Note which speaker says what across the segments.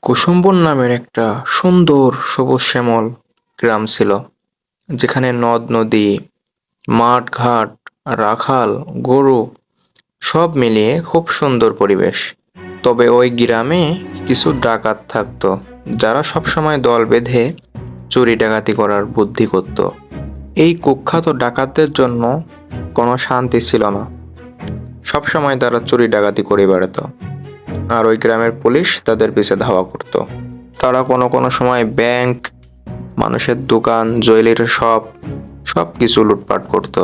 Speaker 1: কুসুমবন নামের একটা সুন্দর সবুজ শ্যামল গ্রাম ছিল, যেখানে নদ নদী, মাঠ ঘাট, রাখাল, গরু সব মিলিয়ে খুব সুন্দর পরিবেশ। তবে ওই গ্রামে কিছু ডাকাত থাকতো, যারা সবসময় দল বেঁধে চুরি ডাকাতি করার বুদ্ধি করত। এই কুখ্যাত ডাকাতদের জন্য কোনো শান্তি ছিল না। সবসময় তারা চুরি ডাকাতি করে বেড়াতো, আর ওই গ্রামের পুলিশ তাদের পিছে ধাওয়া করত। তারা কোনো কোনো সময় ব্যাংক, মানুষের দোকান, জুয়েলারি শপ সব কিছু লুটপাট করত।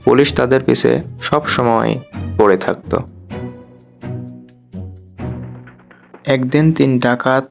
Speaker 1: পুলিশ তাদের পিছে সব সময় পড়ে থাকতো। একদিন তিন ডাকাত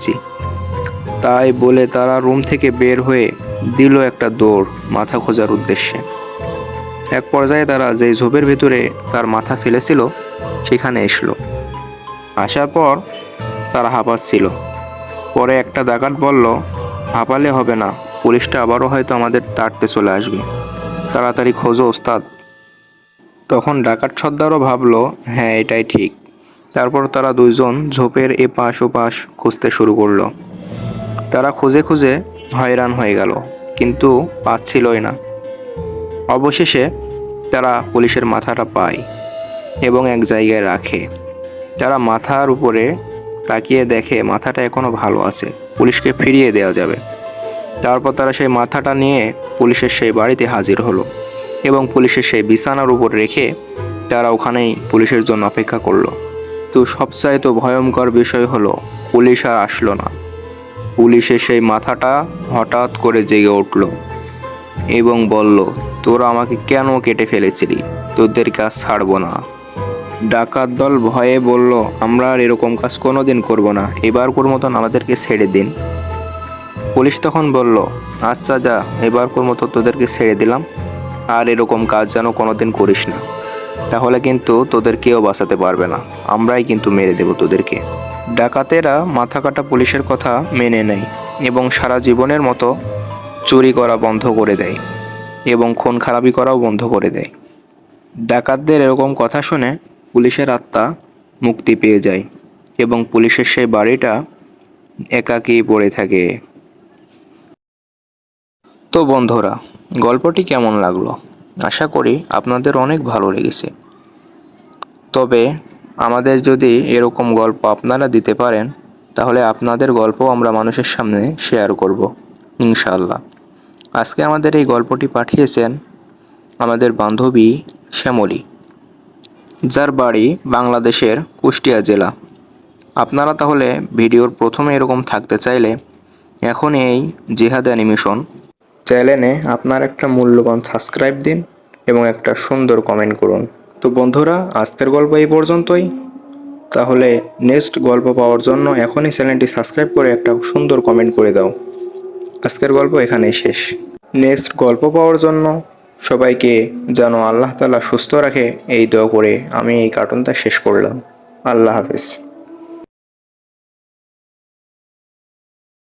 Speaker 1: পেয়েছি। তাই বলে তারা রুম থেকে বের হয়ে দিল একটা দৌড় মাথা খোঁজার উদ্দেশ্যে। এক পর্যায়ে তারা যেই ঝোপের ভেতরে তার মাথা ফেলেছিল সেখানে এসলো। আসার পর তারা হাঁপাচ্ছিল। পরে একটা ডাকাত বলল, হাঁপালে হবে না, পুলিশটা আবারও হয়তো আমাদের তাড়তে চলে আসবে, তাড়াতাড়ি খোঁজো ওস্তাদ। তখন ডাকাত সর্দারও ভাবলো, হ্যাঁ এটাই ঠিক। তারপর তারা দুইজন ঝোপের এপাশ ওপাশ খুঁজতে শুরু করলো। তারা খুঁজে খুঁজে হয়রান হয়ে গেল, কিন্তু পাচ্ছিলই না। অবশেষে তারা পুলিশের মাথাটা পায় এবং এক জায়গায় রাখে। তারা মাথার উপরে তাকিয়ে দেখে মাথাটা এখনো ভালো আছে, পুলিশকে ফিরিয়ে দেওয়া যাবে। তারপর তারা সেই মাথাটা নিয়ে পুলিশের সেই বাড়িতে হাজির হলো এবং পুলিশের সেই বিছানার উপর রেখে তারা ওখানেই পুলিশের জন্য অপেক্ষা করলো। তো সবচাইতে ভয়ঙ্কর বিষয় হলো পুলিশ আর আসলো না। পুলিশের সেই মাথাটা হঠাৎ করে জেগে উঠল এবং বলল, তোরা আমাকে কেন কেটে ফেলেছিলি, তোদের কাজ ছাড়বো না। ডাকাত দল ভয়ে বলল, আমরা আর এরকম কাজ কোনোদিন করব না, এবারকার মতন আমাদেরকে ছেড়ে দিন। পুলিশ তখন বলল, আচ্ছা যা, এবারকার মতো তোদেরকে ছেড়ে দিলাম, আর এরকম কাজ যেন কোনোদিন করিস না, তাহলে কিন্তু তোদের কেউ বাঁচাতে পারবে না, আমরাই কিন্তু মেরে দেব তোদেরকে। ডাকাতেরা মাথা কাটা পুলিশের কথা মেনে নেয় এবং সারা জীবনের মতো চুরি করা বন্ধ করে দেয় এবং খুন খারাপি করাও বন্ধ করে দেয়। ডাকাতদের এরকম কথা শুনে পুলিশের আত্মা মুক্তি পেয়ে যায় এবং পুলিশের সেই বাড়িটা একাকী পড়ে থাকে। তো বন্ধুরা, গল্পটি কেমন লাগলো? আশা করি আপনাদের অনেক ভালো লেগেছে। তবে আমাদের যদি এরকম গল্প আপনারা দিতে পারেন, তাহলে আপনাদের গল্প আমরা মানুষের সামনে শেয়ার করব ইনশাআল্লাহ। আজকে আমাদের এই গল্পটি পাঠিয়েছেন আমাদের বান্ধবী শ্যামলী, যার বাড়ি বাংলাদেশের কুষ্টিয়া জেলা। আপনারা তাহলে ভিডিওর প্রথমে এরকম থাকতে চাইলে এখন এই জিহাদ অ্যানিমেশন চ্যানেলে আপনার একটা মূল্যবান সাবস্ক্রাইব দিন এবং একটা সুন্দর কমেন্ট করুন। তো বন্ধুরা, আজকের গল্প এই পর্যন্তই। তাহলে নেক্সট গল্প পাওয়ার জন্য এখনই চ্যানেলটি সাবস্ক্রাইব করে একটা সুন্দর কমেন্ট করে দাও। আজকের গল্প এখানেই শেষ। নেক্সট গল্প পাওয়ার জন্য সবাইকে যেন আল্লাহ তাআলা সুস্থ রাখে এই দোয়া করে আমি এই কার্টুনটা শেষ করলাম। আল্লাহ হাফেজ।